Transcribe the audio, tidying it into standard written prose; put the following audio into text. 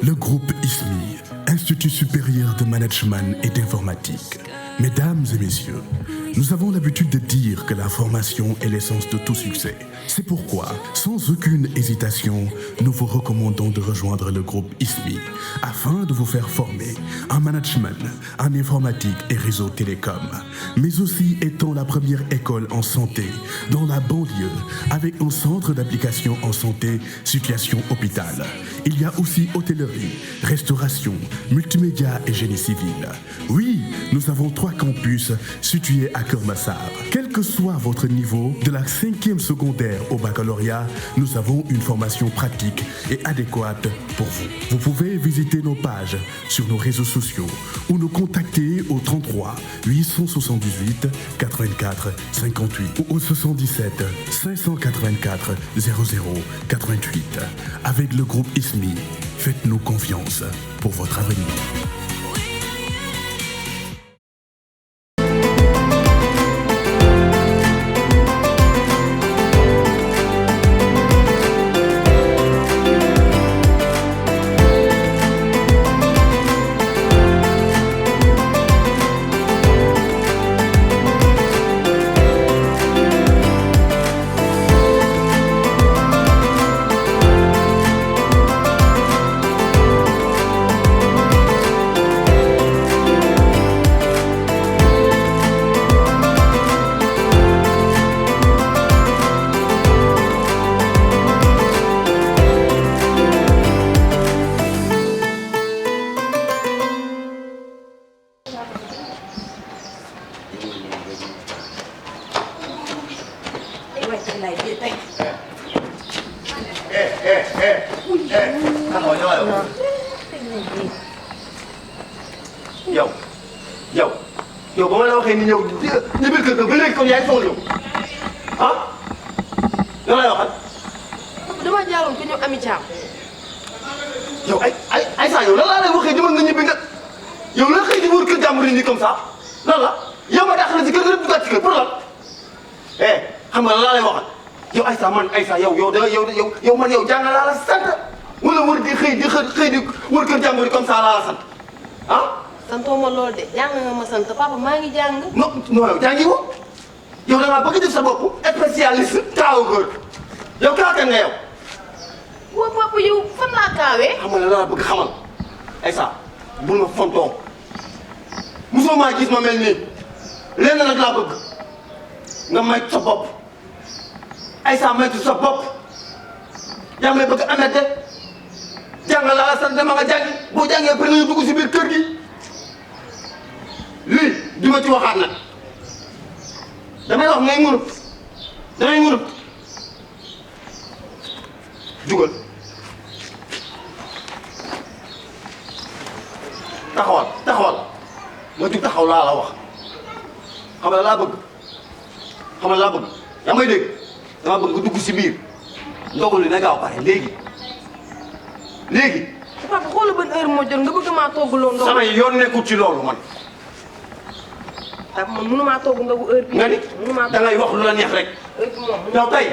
Le groupe ISMI, Institut supérieur de management et d'informatique. Mesdames et messieurs, nous avons l'habitude de dire que la formation est l'essence de tout succès. C'est pourquoi, sans aucune hésitation, nous vous recommandons de rejoindre le groupe ISMI afin de vous faire former en management, en informatique et réseau télécom, mais aussi étant la première école en santé dans la banlieue avec un centre d'application en santé, situation hôpital. Il y a aussi hôtellerie, restauration, multimédia et génie civil. Oui, nous avons 3 campus situés à Keur Massar. Quel que soit votre niveau, de la 5e secondaire au baccalauréat, nous avons une formation pratique et adéquate pour vous. Vous pouvez visiter nos pages sur nos réseaux sociaux ou nous contacter au 33 878 84 58 ou au 77 584 00 88. Avec le groupe ISMI, faites-nous confiance pour votre avenir. yow ba ma la waxee ni ñëw ni biir kër ga ba léegi kon yaay soog yow ah lan lay waxal. dama jaaroon ko ñëw Ami Thiam. yow ay saa yow lan laa lay waxee demal nga ñibbi nga yow lan xëy di wër kër jàmbur yi nii comme ça lan la yow ma dàq na si kër ga duggaat ci kër pour lan xam nga lan laa lay waxal yow ay saa man ay saa yow man yow jàngal laa la sant wala wër di xëy di wër kër jàmbur yi comme ça laa la sant ah. santoo ma lool de jàng nga ma sant papa maa ngi jàng. non yow jàngi woo yow da ngaa bëgg def sa bopp spécialiste taawu góor yow kaaka nga yow. waaw papa yow fan laa kaawee. xam nga ne dana bëgg xamal Aïssa bul ma fontoo mosoo maa gis ma mel nii lenn nag laa bëgg nga maytu sa bopp Aïssa maytu sa bopp yaa may bëgg amete jàngal laa la sant dama nga jàngi boo jàngee ba nga dugg si biir kër gi. lii du ma ci waxaat nag damay wax ngay ngunut damay ngunut jugal taxawal ma jug taxaw laa la wax xam nga laa bëgg yaa may dégg dama bëgg nga dugg si biir ndogu li na gaaw pare léegi papa xoolal ban heure moo jot nga bëgg maa toggaloo ndogu. sama yoon nekkul ci loolu man. man mënumaa togg ndogu heure bi. nga ni da ngay wax lu la neex rek. heure bi moom yow tey